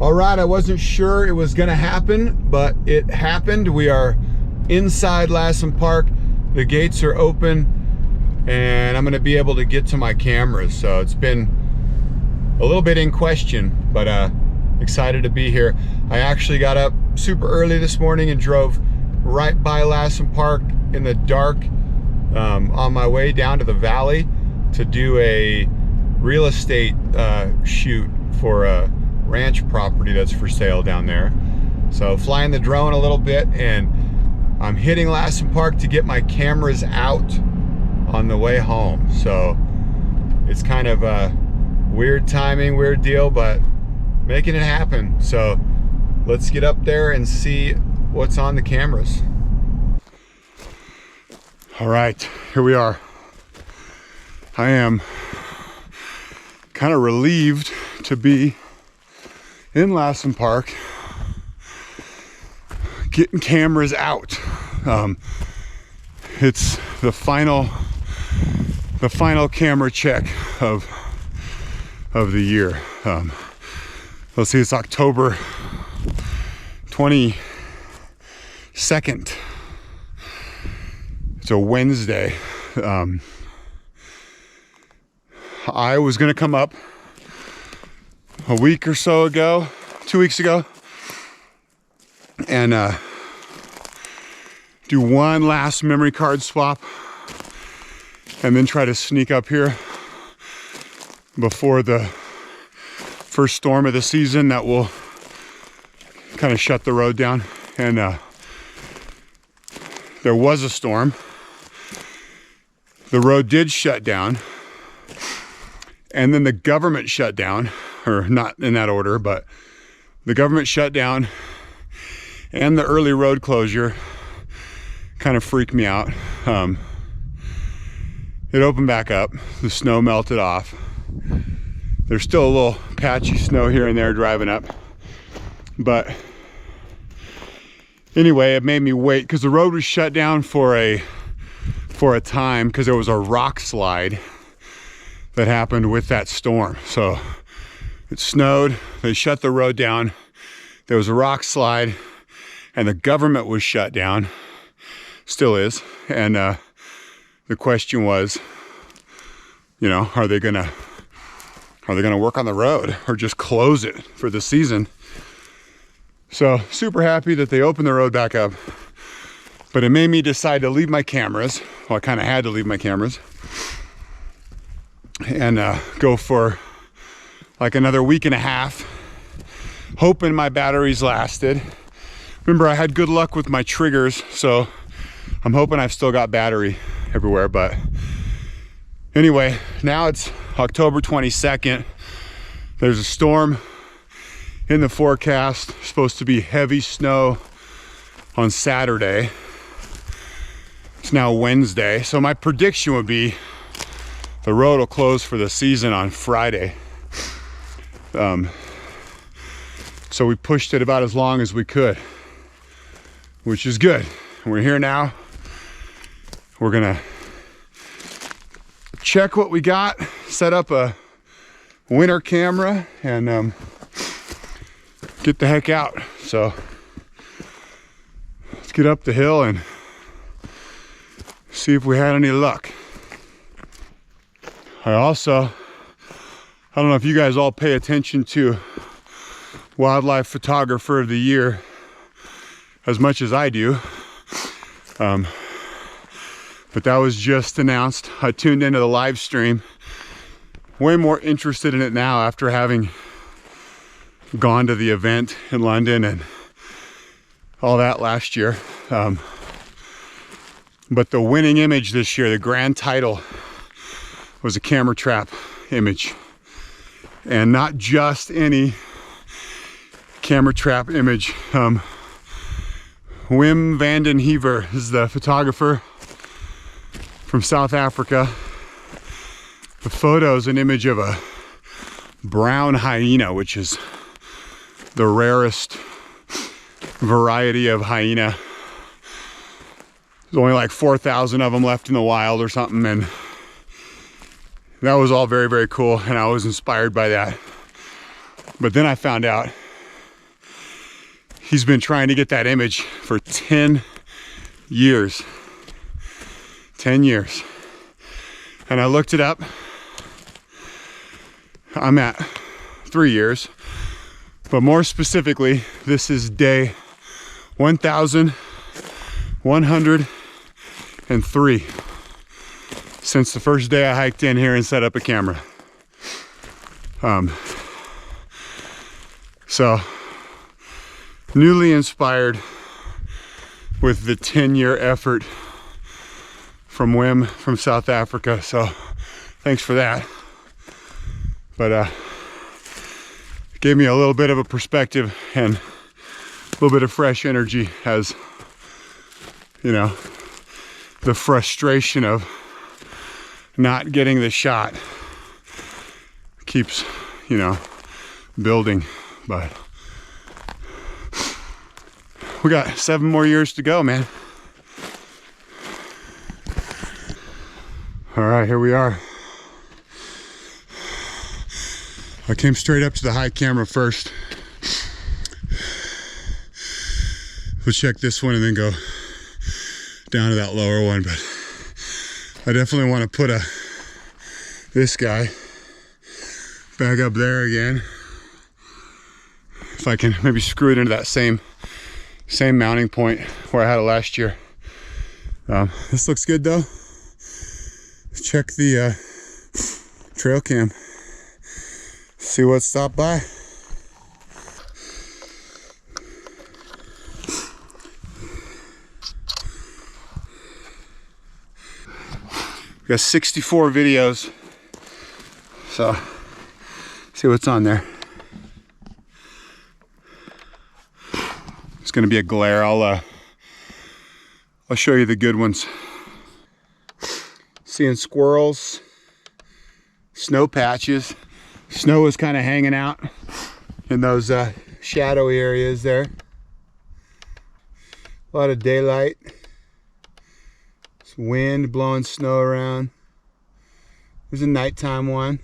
All right, I wasn't sure it was gonna happen, but it happened. We are inside Lassen Park. The gates are open and I'm gonna be able to get to my cameras. So it's been a little bit in question, but excited to be here. I actually got up super early this morning and drove right by Lassen Park in the dark on my way down to the valley to do a real estate shoot for a ranch property that's for sale down there. So flying the drone a little bit, and I'm hitting Lassen Park to get my cameras out on the way home. So it's kind of a weird timing, weird deal, but making it happen. So let's get up there and see what's on the cameras. All right, here we are. I am kind of relieved to be in Lassen Park, getting cameras out. It's the final camera check of the year. Let's see, it's October 22nd. It's a Wednesday. I was gonna come up a week or so ago, 2 weeks ago, and do one last memory card swap and then try to sneak up here before the first storm of the season that will kind of shut the road down. And there was a storm. The road did shut down, and then the government shut down, or not in that order, but the government shut down and the early road closure kind of freaked me out. It opened back up, the snow melted off. There's still a little patchy snow here and there driving up, but anyway, it made me wait because the road was shut down for a time because there was a rock slide that happened with that storm. So it snowed, they shut the road down, there was a rock slide, and the government was shut down, still is. And the question was, you know, are they gonna work on the road or just close it for the season? So super happy that they opened the road back up, but it made me decide to leave my cameras. Well, I kind of had to leave my cameras and go for like another week and a half, hoping my batteries lasted. Remember, I had good luck with my triggers, so I'm hoping I've still got battery everywhere. But anyway, now it's October 22nd. There's a storm in the forecast. Supposed to be heavy snow on Saturday. It's now Wednesday, so my prediction would be the road will close for the season on Friday. So we pushed it about as long as we could, which is good. We're here now. We're gonna check what we got, set up a winter camera, and get the heck out. So let's get up the hill and see if we had any luck. I don't know if you guys all pay attention to Wildlife Photographer of the Year as much as I do. But that was just announced. I tuned into the live stream. Way more interested in it now after having gone to the event in London and all that last year. But the winning image this year, the grand title, was a camera trap image. And not just any camera trap image. Wim van den Heever is the photographer from South Africa. The photo is an image of a brown hyena, which is the rarest variety of hyena. There's only like 4,000 of them left in the wild or something, and that was all very, very cool, and I was inspired by that. But then I found out He's been trying to get that image for 10 years. 10 years. And I looked it up. I'm at 3 years. But more specifically, this is day 1,103 since the first day I hiked in here and set up a camera. So, newly inspired with the 10-year effort from Wim from South Africa. So, thanks for that. But gave me a little bit of a perspective and a little bit of fresh energy as, you know, the frustration of not getting the shot keeps, you know, building. But we got 7 more years to go, man. All right, here we are. I came straight up to the high camera first. We'll check this one and then go down to that lower one, but I definitely want to put this guy back up there again. If I can maybe screw it into that same mounting point where I had it last year. This looks good though. Let's check the trail cam. See what stopped by. We got 64 videos, so see what's on there. It's gonna be a glare. I'll show you the good ones. Seeing squirrels, snow patches. Snow is kind of hanging out in those shadowy areas there. A lot of daylight. Some wind blowing snow around. There's a nighttime one.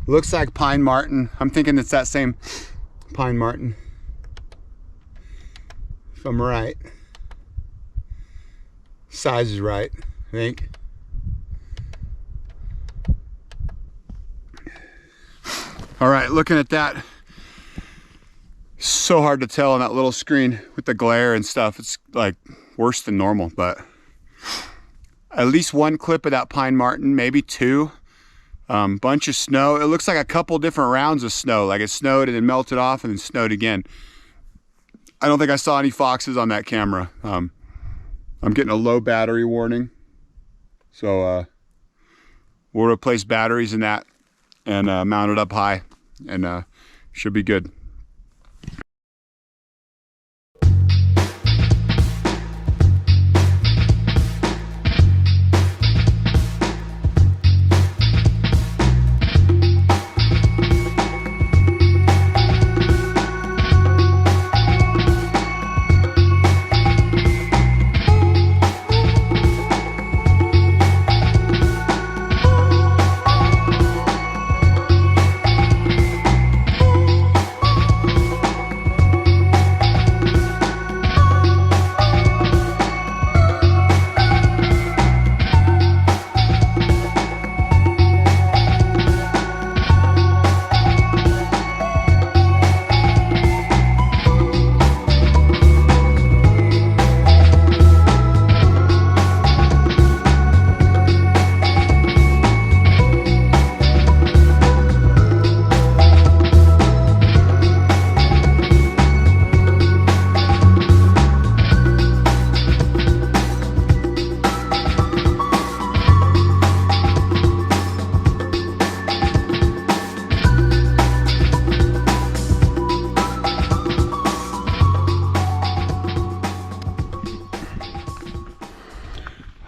Looks like pine marten. I'm thinking it's that same pine marten, if I'm right. Size is right, I think. All right, looking at that, so hard to tell on that little screen with the glare and stuff. It's like worse than normal, but at least one clip of that pine marten, maybe 2. Bunch of snow. It looks like a couple different rounds of snow, like it snowed and then melted off and then snowed again. I don't think I saw any foxes on that camera. I'm getting a low battery warning, so we'll replace batteries in that and mount it up high, and should be good.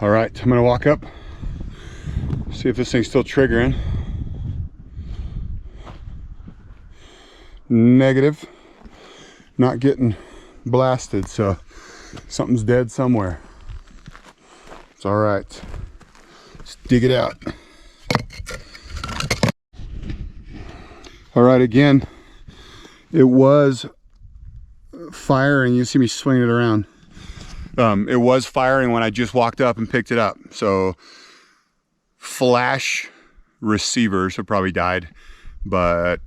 All right, I'm gonna walk up, see if this thing's still triggering. Negative, not getting blasted, so something's dead somewhere. It's all right, let's dig it out. All right, again, it was firing. You see me swinging it around. It was firing when I just walked up and picked it up. So flash receivers have probably died, but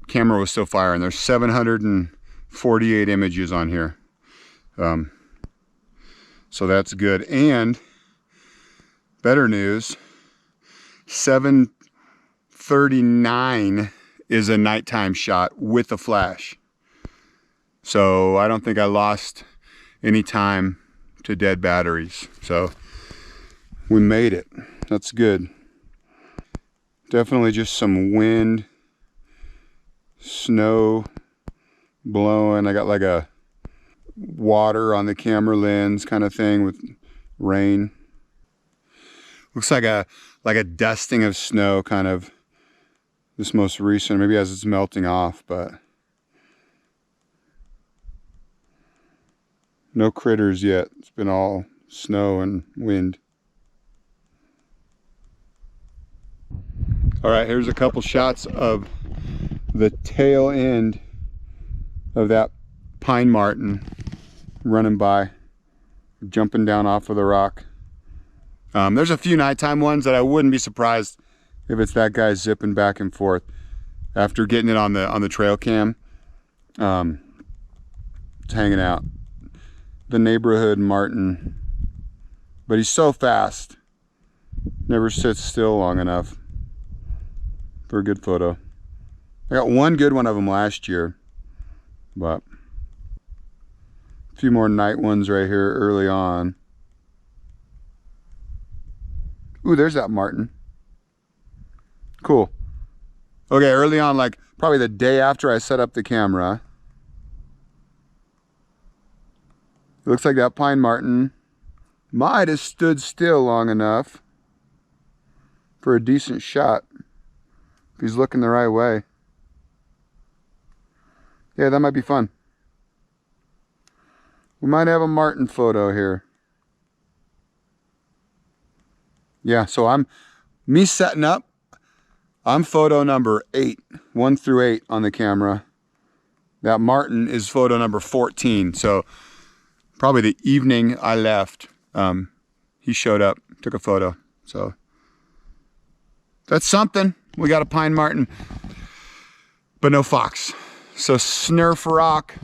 camera was still firing. There's 748 images on here. So that's good. And better news, 739 is a nighttime shot with a flash. So I don't think I lost any time to dead batteries. So we made it. That's good. Definitely just some wind, snow blowing. I got like a water on the camera lens kind of thing with rain. Looks like a dusting of snow, kind of this most recent, maybe as it's melting off, but no critters yet. It's been all snow and wind. All right, here's a couple shots of the tail end of that pine marten running by, jumping down off of the rock. There's a few nighttime ones that I wouldn't be surprised if it's that guy zipping back and forth after getting it on the trail cam. It's hanging out. The neighborhood marten, but he's so fast, never sits still long enough for a good photo. I got one good one of them last year, but a few more night ones right here early on. Ooh, there's that marten. Cool. Okay, early on, like probably the day after I set up the camera. It looks like that pine marten might have stood still long enough for a decent shot if he's looking the right way. Yeah, that might be fun. We might have a marten photo here. Yeah, so me setting up, I'm photo number 8, 1 through 8 on the camera. That marten is photo number 14. So probably the evening I left, he showed up, took a photo. So that's something. We got a pine marten, but no fox. So SNRF rock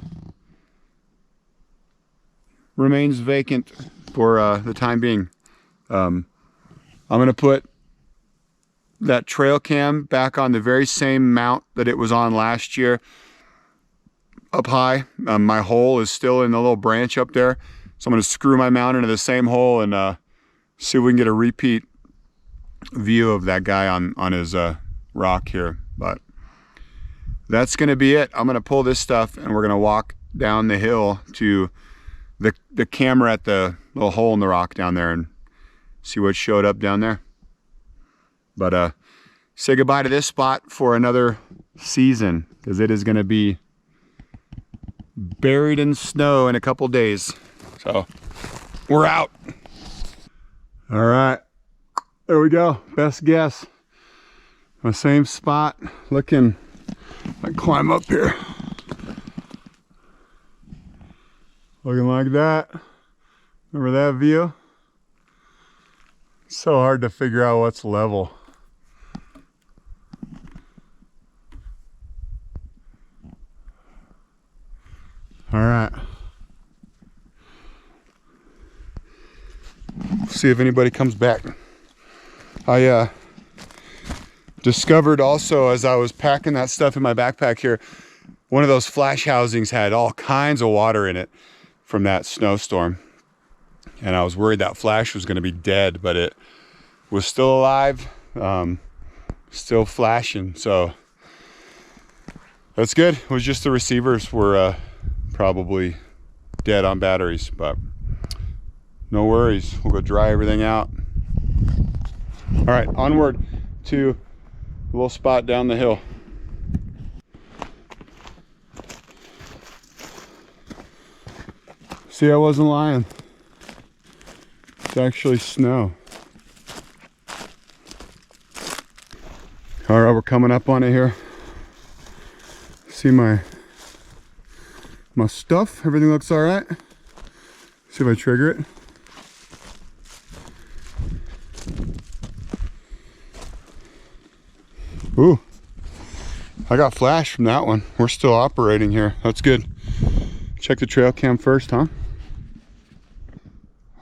remains vacant for the time being. I'm gonna put that trail cam back on the very same mount that it was on last year, up high. My hole is still in the little branch up there, so I'm gonna screw my mount into the same hole and see if we can get a repeat view of that guy on his rock here. But that's gonna be it. I'm gonna pull this stuff and we're gonna walk down the hill to the camera at the little hole in the rock down there and see what showed up down there. But say goodbye to this spot for another season, because it is going to be buried in snow in a couple days. So we're out. All right, there we go. Best guess. The same spot. Looking, I climb up here. Looking like that. Remember that view? It's so hard to figure out what's level. All right. See if anybody comes back. I discovered also as I was packing that stuff in my backpack here, one of those flash housings had all kinds of water in it from that snowstorm. And I was worried that flash was going to be dead, but it was still alive, still flashing. So that's good. It was just the receivers were probably dead on batteries, but no worries. We'll go dry everything out. All right, onward to a little spot down the hill. See, I wasn't lying. It's actually snow. All right, we're coming up on it here. see my stuff. Everything looks all right. See if I trigger it. Ooh, I got flash from that one. We're still operating here. That's good. Check the trail cam first, huh?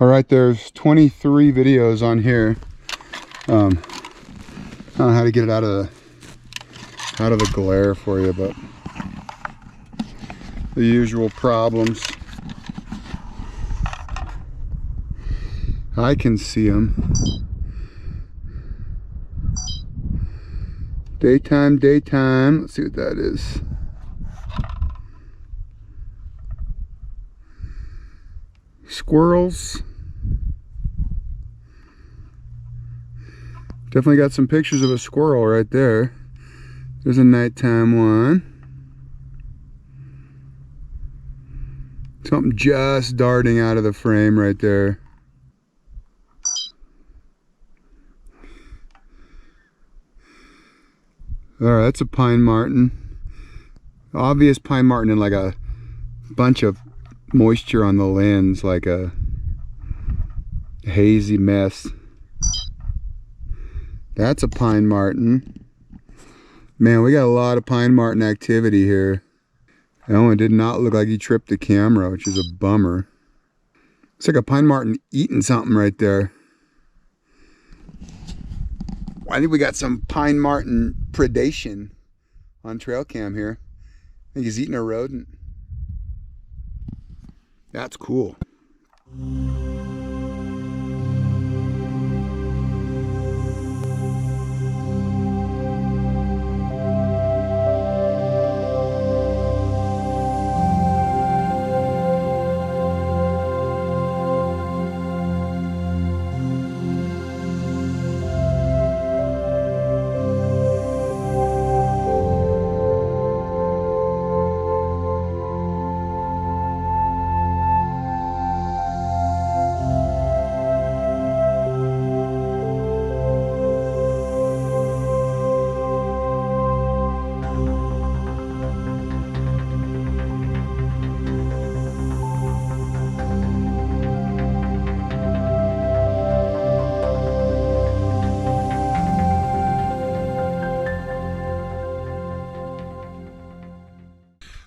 All right, there's 23 videos on here. I don't know how to get it out of the glare for you, but the usual problems. I can see them. Daytime. Let's see what that is. Squirrels. Definitely got some pictures of a squirrel right there. There's a nighttime one. Something just darting out of the frame right there. Alright, that's a pine marten. Obvious pine marten and like a bunch of moisture on the lens, like a hazy mess. That's a pine marten. Man, we got a lot of pine marten activity here. That one did not look like he tripped the camera, which is a bummer. Looks like a pine marten eating something right there. I think we got some pine marten predation on trail cam here. I think he's eating a rodent. That's cool.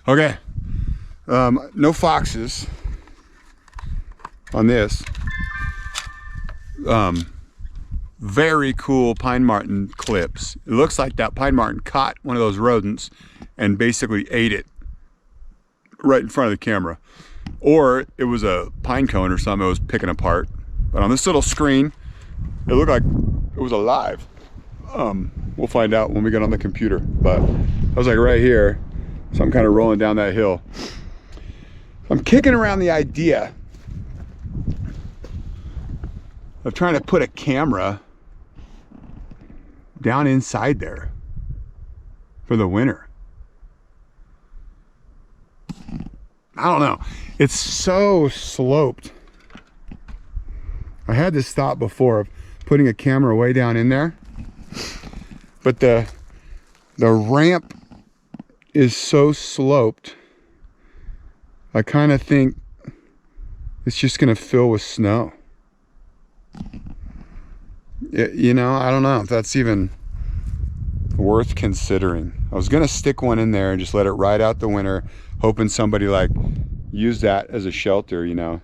Okay, no foxes on this. Very cool pine marten clips. It looks like that pine marten caught one of those rodents and basically ate it right in front of the camera. Or it was a pine cone or something it was picking apart. But on this little screen, it looked like it was alive. We'll find out when we get on the computer. But I was like right here. So I'm kind of rolling down that hill. I'm kicking around the idea of trying to put a camera down inside there for the winter. I don't know. It's so sloped. I had this thought before of putting a camera way down in there, but the ramp is so sloped, I kind of think it's just gonna fill with snow. You know, I don't know if that's even worth considering. I was gonna stick one in there and just let it ride out the winter, hoping somebody like use that as a shelter, you know.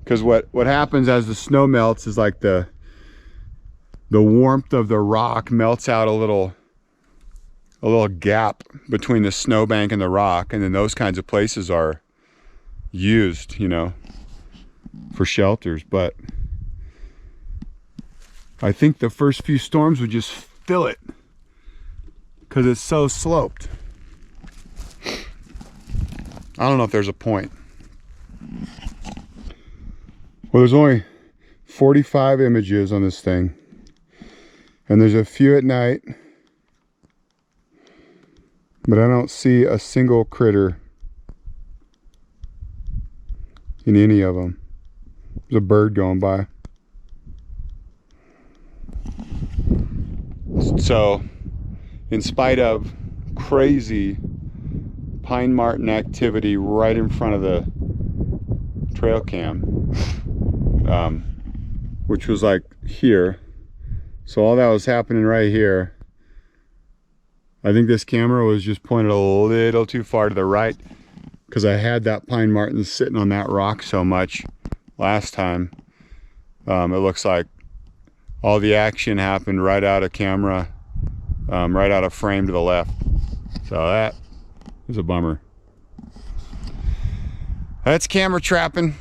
Because what happens as the snow melts is like the warmth of the rock melts out a little gap between the snowbank and the rock, and then those kinds of places are used, you know, for shelters. But I think the first few storms would just fill it because it's so sloped. I don't know if there's a point. Well, there's only 45 images on this thing, and there's a few at night, but I don't see a single critter in any of them. There's a bird going by. So, in spite of crazy pine marten activity right in front of the trail cam, which was like here. So all that was happening right here. I think this camera was just pointed a little too far to the right because I had that pine marten sitting on that rock so much last time. It looks like all the action happened right out of camera, right out of frame to the left. So that is a bummer. That's camera trapping.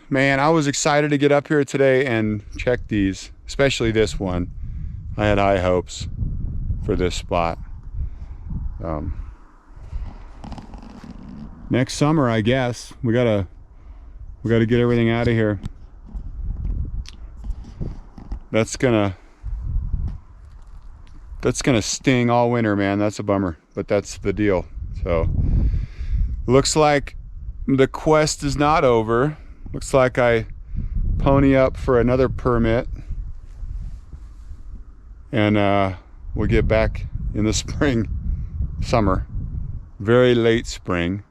Man, I was excited to get up here today and check these, especially this one. I had high hopes for this spot. Next summer, I guess, we gotta get everything out of here. That's gonna sting all winter, man. That's a bummer, but that's the deal. So looks like the quest is not over. Looks like I pony up for another permit, and we'll get back in the spring, summer, very late spring.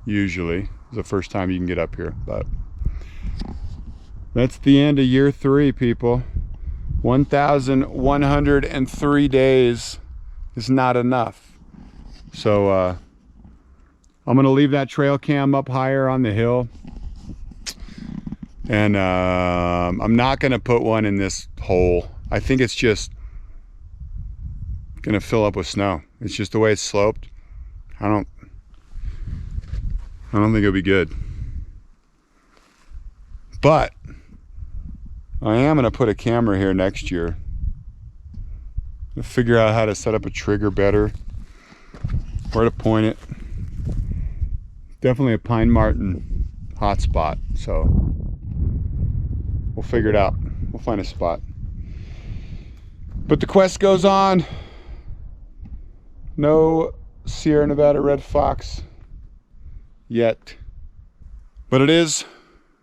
Usually is the first time you can get up here, but that's the end of year 3, people. 1,103 days is not enough. So I'm gonna leave that trail cam up higher on the hill, and I'm not gonna put one in this hole. I think it's just gonna fill up with snow. It's just the way it's sloped. I don't think it'll be good. But I am gonna put a camera here next year. I'll figure out how to set up a trigger better, where to point it. Definitely a pine marten hotspot, so we'll figure it out. We'll find a spot. But the quest goes on. No Sierra Nevada red fox yet, but it is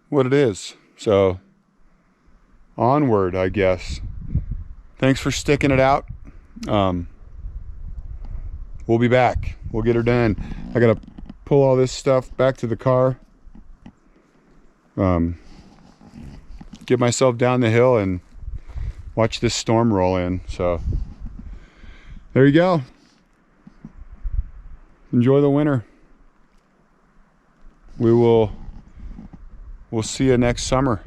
what it is. So onward, I guess. Thanks for sticking it out. We'll be back. We'll get her done. I gotta pull all this stuff back to the car, get myself down the hill and watch this storm roll in. So there you go. Enjoy the winter. We'll see you next summer.